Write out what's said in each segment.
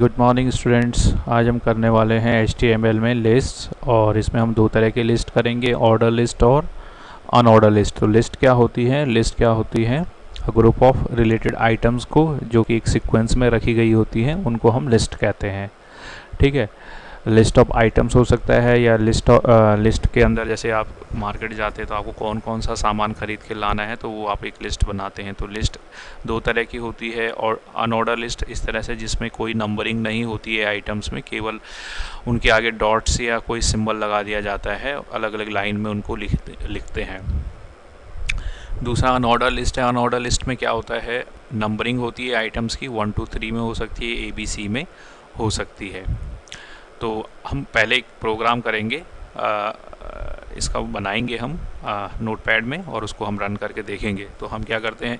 Good morning students. आज हम करने वाले हैं HTML में लिस्ट, और इसमें हम दो तरह की लिस्ट करेंगे, ऑर्डर लिस्ट और अनऑर्डर लिस्ट। तो लिस्ट क्या होती है? लिस्ट क्या होती है? ग्रुप ऑफ रिलेटेड आइटम्स को जो कि एक सीक्वेंस में रखी गई होती हैं उनको हम लिस्ट कहते हैं। ठीक है, लिस्ट ऑफ आइटम्स हो सकता है, या लिस्ट के अंदर जैसे आप मार्केट जाते हैं तो आपको कौन कौन सा सामान खरीद के लाना है तो वो आप एक लिस्ट बनाते हैं। तो लिस्ट दो तरह की होती है, और अनऑर्डर लिस्ट इस तरह से जिसमें कोई नंबरिंग नहीं होती है आइटम्स में, केवल उनके आगे डॉट्स या कोई सिंबल लगा दिया जाता है, अलग अलग लाइन में उनको लिखते हैं। दूसरा अनऑर्डर लिस्ट है। अनऑर्डर लिस्ट में क्या होता है, नंबरिंग होती है आइटम्स की, 1 2 3 में हो सकती है, ABC में हो सकती है। तो हम पहले एक प्रोग्राम करेंगे, इसका बनाएंगे हम नोटपैड में, और उसको हम रन करके देखेंगे। तो हम क्या करते हैं,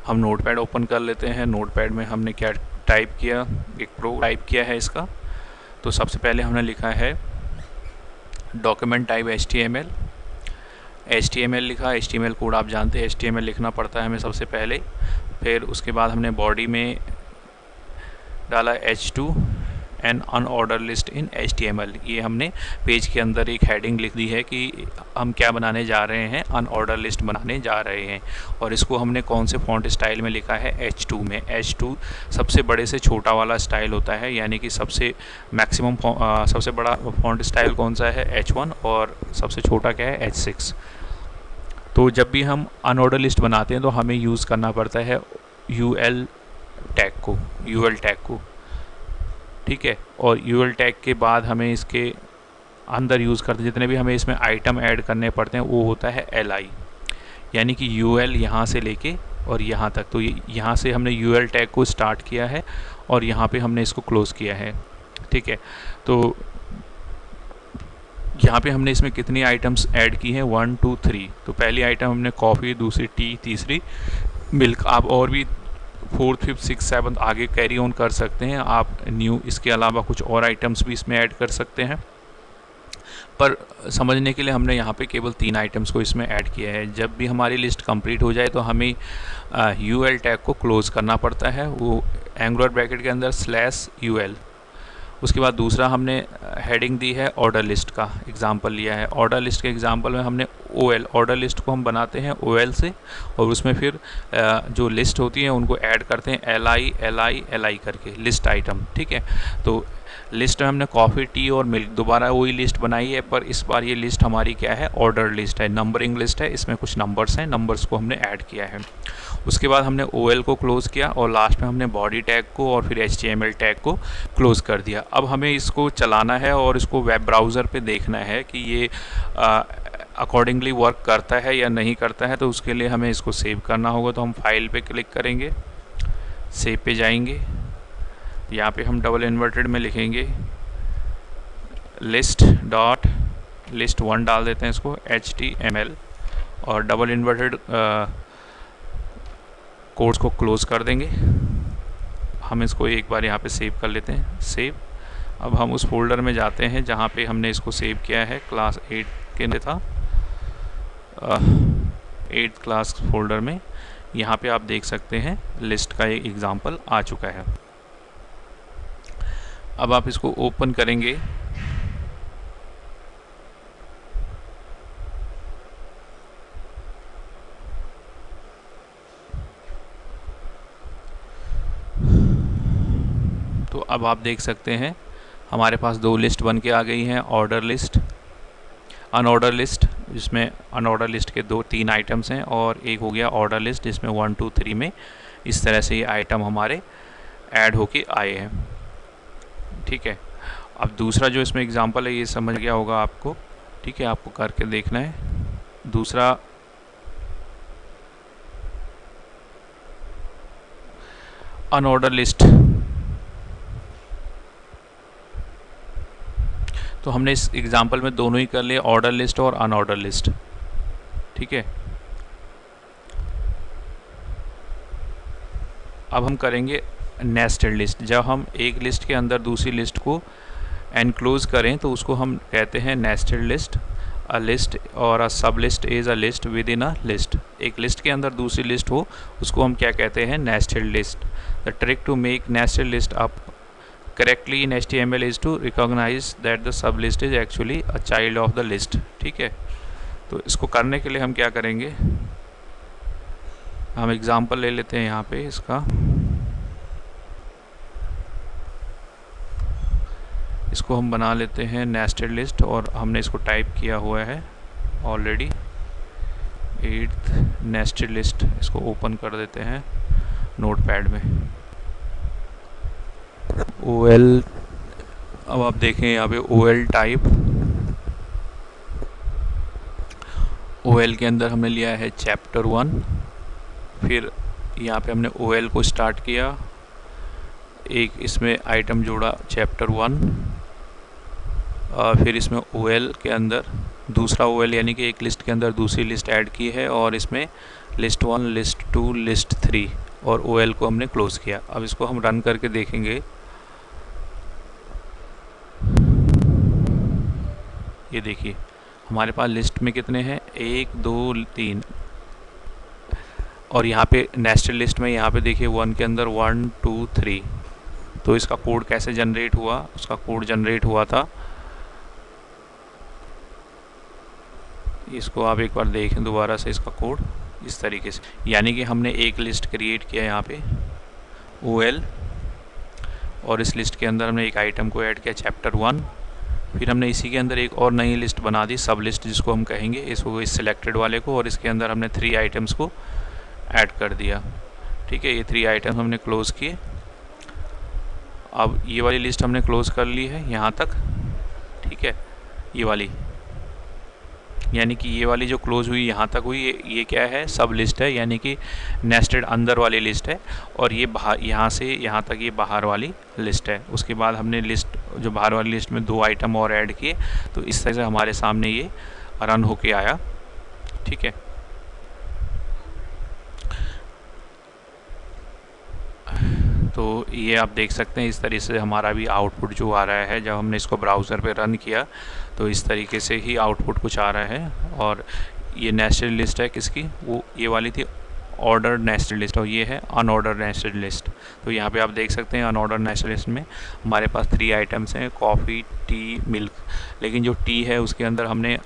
हम नोटपैड ओपन कर लेते हैं। नोटपैड में हमने क्या टाइप किया, एक प्रोग्राम टाइप किया है इसका। तो सबसे पहले हमने लिखा है डॉक्यूमेंट टाइप HTML लिखा। HTML कोड आप जानते हैं, HTML लिखना पड़ता है हमें सबसे पहले। फिर उसके बाद हमने बॉडी में डाला H2 एन अनऑर्डर लिस्ट इन HTML। ये हमने पेज के अंदर एक हेडिंग लिख दी है कि हम क्या बनाने जा रहे हैं, अनऑर्डर लिस्ट बनाने जा रहे हैं। और इसको हमने कौन से फॉन्ट स्टाइल में लिखा है, H2 में। H2 सबसे बड़े से छोटा वाला स्टाइल होता है, यानी कि सबसे मैक्सिमम सबसे बड़ा फॉन्ट स्टाइल कौन सा है, H1, और सबसे छोटा क्या है, H6। तो जब भी हम अनऑर्डर लिस्ट बनाते हैं तो हमें यूज़ करना पड़ता है UL टैग को। ठीक है, और UL टैग के बाद हमें इसके अंदर यूज़ करते जितने भी हमें इसमें आइटम ऐड करने पड़ते हैं वो होता है LI, यानी कि UL यहाँ से लेके और यहाँ तक। तो यहाँ से हमने UL टैग को स्टार्ट किया है और यहाँ पे हमने इसको क्लोज़ किया है। ठीक है, तो यहाँ पे हमने इसमें कितनी आइटम्स ऐड की हैं, 1 2 3। तो पहली आइटम हमने कॉफ़ी, दूसरी टी, तीसरी मिल्क। आप और भी 4th 5th 6th 7th आगे कैरी ऑन कर सकते हैं आप न्यू। इसके अलावा कुछ और आइटम्स भी इसमें ऐड कर सकते हैं, पर समझने के लिए हमने यहाँ पे केवल 3 आइटम्स को इसमें ऐड किया है। जब भी हमारी लिस्ट कंप्लीट हो जाए तो हमें UL टैग को क्लोज़ करना पड़ता है, वो एंगुलर ब्रैकेट के अंदर /UL। उसके बाद दूसरा हमने हेडिंग दी है ऑर्डर लिस्ट का एग्जांपल लिया है। ऑर्डर लिस्ट के एग्जांपल में हमने OL, ऑर्डर लिस्ट को हम बनाते हैं OL से, और उसमें फिर जो लिस्ट होती है उनको ऐड करते हैं LI करके, लिस्ट आइटम। ठीक है, तो लिस्ट में हमने कॉफ़ी, टी और मिल्क दोबारा वही लिस्ट बनाई है, पर इस बार ये लिस्ट हमारी क्या है, ऑर्डर लिस्ट है, नंबरिंग लिस्ट है। इसमें कुछ नंबर्स हैं, नंबर्स को हमने ऐड किया है। उसके बाद हमने OL को क्लोज़ किया, और लास्ट में हमने बॉडी टैग को और फिर HTML टैग को क्लोज़ कर दिया। अब हमें इसको चलाना है और इसको वेब ब्राउज़र पे देखना है कि ये अकॉर्डिंगली वर्क करता है या नहीं करता है। तो उसके लिए हमें इसको सेव करना होगा। तो हम फाइल पे क्लिक करेंगे, सेव पे जाएंगे। यहाँ पे हम डबल इन्वर्टेड में लिखेंगे list.list1 डाल देते हैं इसको, HTML, और डबल इन्वर्टेड कोड्स को क्लोज़ कर देंगे। हम इसको एक बार यहाँ पे सेव कर लेते हैं, सेव। अब हम उस फोल्डर में जाते हैं जहाँ पे हमने इसको सेव किया है, क्लास 8 के अंदर था, 8th क्लास फोल्डर में। यहाँ पे आप देख सकते हैं लिस्ट का एक एग्जाम्पल आ चुका है। अब आप इसको ओपन करेंगे, तो अब आप देख सकते हैं हमारे पास 2 लिस्ट बन के आ गई हैं, ऑर्डर लिस्ट, अनऑर्डर लिस्ट, जिसमें अनऑर्डर लिस्ट के 3 आइटम्स हैं, और एक हो गया ऑर्डर लिस्ट जिसमें 1 2 3 में इस तरह से ये आइटम हमारे ऐड होके आए हैं। ठीक है, अब दूसरा जो इसमें एग्जांपल है ये समझ गया होगा आपको। ठीक है, आपको करके देखना है। दूसरा अनऑर्डर लिस्ट, तो हमने इस एग्जांपल में दोनों ही कर लिए, ऑर्डर लिस्ट और अनऑर्डर लिस्ट। ठीक है, अब हम करेंगे नेस्टेड लिस्ट। जब हम एक लिस्ट के अंदर दूसरी लिस्ट को एनक्लोज करें तो उसको हम कहते हैं नेस्टेड लिस्ट। अ लिस्ट और अ सब list is a list with in a list. एक लिस्ट के अंदर दूसरी लिस्ट हो उसको हम क्या कहते हैं, nested list. The trick to make nested list up correctly in HTML is to recognise that the sub list is actually a child of the list. ठीक है, तो इसको करने के लिए हम क्या करेंगे, हम एग्जांपल ले लेते हैं यहाँ पे इसका। इसको हम बना लेते हैं नेस्टेड लिस्ट, और हमने इसको टाइप किया हुआ है ऑलरेडी 8th नेस्टेड लिस्ट। इसको ओपन कर देते हैं नोटपैड में। OL, अब आप देखें यहाँ पे OL टाइप, OL के अंदर हमने लिया है चैप्टर 1। फिर यहाँ पे हमने OL को स्टार्ट किया, एक इसमें आइटम जोड़ा चैप्टर 1, फिर इसमें OL के अंदर दूसरा OL यानी कि एक लिस्ट के अंदर दूसरी लिस्ट ऐड की है, और इसमें लिस्ट 1, लिस्ट 2, लिस्ट 3, और OL को हमने क्लोज किया। अब इसको हम रन करके देखेंगे। ये देखिए हमारे पास लिस्ट में कितने हैं, 1 2 3, और यहाँ पे नेस्टेड लिस्ट में यहाँ पे देखिए 1 के अंदर 1 2 3। तो इसका कोड कैसे जनरेट हुआ, उसका कोड जनरेट हुआ था, इसको आप एक बार देखें दोबारा से, इसका कोड इस तरीके से, यानी कि हमने एक लिस्ट क्रिएट किया यहाँ पे OL, और इस लिस्ट के अंदर हमने एक आइटम को ऐड किया चैप्टर 1। फिर हमने इसी के अंदर एक और नई लिस्ट बना दी, सब लिस्ट जिसको हम कहेंगे, इसको इस सिलेक्टेड वाले को, और इसके अंदर हमने 3 आइटम्स को ऐड कर दिया। ठीक है, ये 3 आइटम्स हमने क्लोज़ किए। अब ये वाली लिस्ट हमने क्लोज़ कर ली है यहाँ तक। ठीक है, ये वाली, यानी कि ये वाली जो क्लोज़ हुई यहाँ तक हुई, ये क्या है, सब लिस्ट है, यानी कि नेस्टेड अंदर वाली लिस्ट है, और ये बाहर यहाँ से यहाँ तक ये बाहर वाली लिस्ट है। उसके बाद हमने लिस्ट जो बाहर वाली लिस्ट में 2 आइटम और ऐड किए, तो इस तरह से हमारे सामने ये रन होके आया। ठीक है, तो ये आप देख सकते हैं इस तरीके से हमारा भी आउटपुट जो आ रहा है। जब हमने इसको ब्राउज़र पे रन किया तो इस तरीके से ही आउटपुट कुछ आ रहा है। और ये नेस्टेड लिस्ट है किसकी, वो ये वाली थी ऑर्डर्ड नेस्टेड लिस्ट, और ये है अनऑर्डर्ड नेस्टेड लिस्ट। तो यहाँ पे आप देख सकते हैं अनऑर्डर्ड नेस्टेड लिस्ट में हमारे पास 3 आइटम्स हैं, कॉफ़ी, टी, मिल्क। लेकिन जो टी है उसके अंदर हमने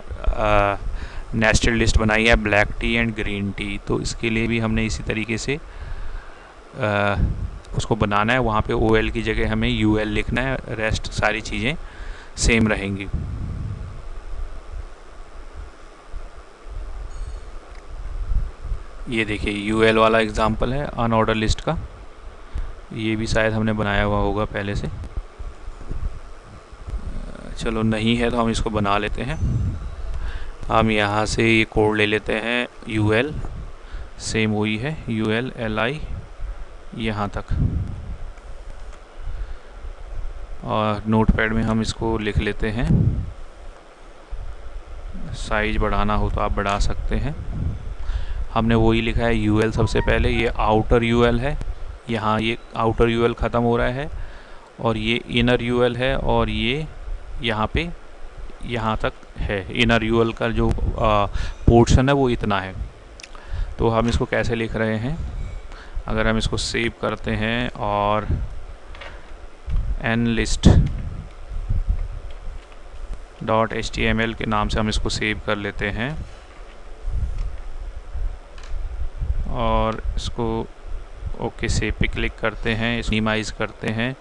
नेस्टेड लिस्ट बनाई है black T and green tea. तो इसके लिए भी हमने इसी तरीके से उसको बनाना है। वहाँ पे OL की जगह हमें UL लिखना है, रेस्ट सारी चीज़ें सेम रहेंगी। ये देखिए UL वाला एग्जांपल है अनऑर्डर लिस्ट का, ये भी शायद हमने बनाया हुआ होगा पहले से। चलो नहीं है तो हम इसको बना लेते हैं। हम यहाँ से ये कोड ले लेते हैं UL, सेम वही है UL LI यहाँ तक, और नोटपैड में हम इसको लिख लेते हैं। साइज बढ़ाना हो तो आप बढ़ा सकते हैं। हमने वही लिखा है UL सबसे पहले, ये आउटर UL है, यहाँ ये आउटर UL ख़त्म हो रहा है, और ये इनर UL है, और ये यहाँ पे यहाँ तक है। इनर UL का जो पोर्शन है वो इतना है। तो हम इसको कैसे लिख रहे हैं, अगर हम इसको सेव करते हैं और nlist.html के नाम से हम इसको सेव कर लेते हैं, और इसको ओके सेव पे क्लिक करते हैं, इसको मिनिमाइज करते हैं।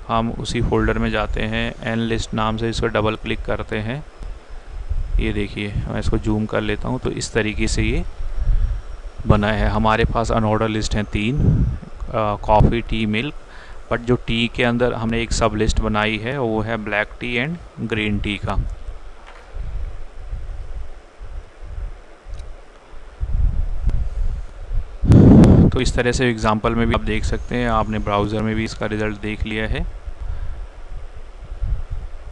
हम उसी फोल्डर में जाते हैं, nlist नाम से इसको डबल क्लिक करते हैं। ये देखिए मैं इसको जूम कर लेता हूँ, तो इस तरीके से ये बना है। हमारे पास अनऑर्डर लिस्ट हैं 3, कॉफ़ी, टी, मिल्क, बट जो टी के अंदर हमने एक सब लिस्ट बनाई है वो है black T and green tea का। तो इस तरह से एग्जांपल में भी आप देख सकते हैं, आपने ब्राउज़र में भी इसका रिज़ल्ट देख लिया है।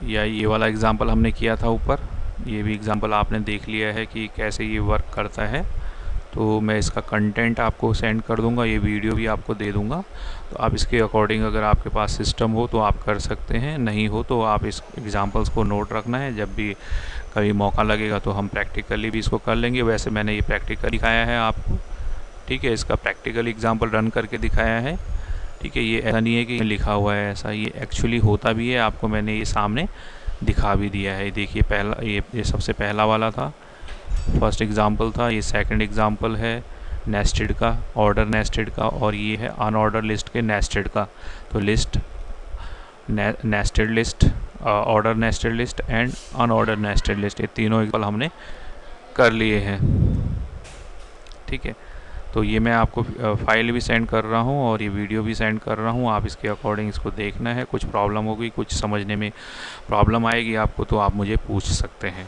या ये वाला एग्जांपल हमने किया था ऊपर, ये भी एग्जांपल आपने देख लिया है कि कैसे ये वर्क करता है। तो मैं इसका कंटेंट आपको सेंड कर दूंगा, ये वीडियो भी आपको दे दूंगा। तो आप इसके अकॉर्डिंग अगर आपके पास सिस्टम हो तो आप कर सकते हैं, नहीं हो तो आप इस एग्जांपल्स को नोट रखना है। जब भी कभी मौका लगेगा तो हम प्रैक्टिकली भी इसको कर लेंगे। वैसे मैंने ये प्रैक्टिकल दिखाया है आपको, ठीक है, इसका प्रैक्टिकल एग्जांपल रन करके दिखाया है। ठीक है, ये ऐसा नहीं है कि लिखा हुआ है ऐसा, ये एक्चुअली होता भी है, आपको मैंने ये सामने दिखा भी दिया है। देखिए पहला ये सबसे पहला वाला था, फर्स्ट एग्जांपल था, ये सेकंड एग्जांपल है नेस्टेड का, ऑर्डर नेस्टेड का, और ये है अनऑर्डर लिस्ट के नेस्टेड का। तो list, nested list, order nested list and unordered nested list, ये तीनों एग्जांपल हमने कर लिए हैं। ठीक है, तो ये मैं आपको फाइल भी सेंड कर रहा हूँ और ये वीडियो भी सेंड कर रहा हूँ, आप इसके अकॉर्डिंग इसको देखना है। कुछ प्रॉब्लम होगी, कुछ समझने में प्रॉब्लम आएगी आपको, तो आप मुझे पूछ सकते हैं।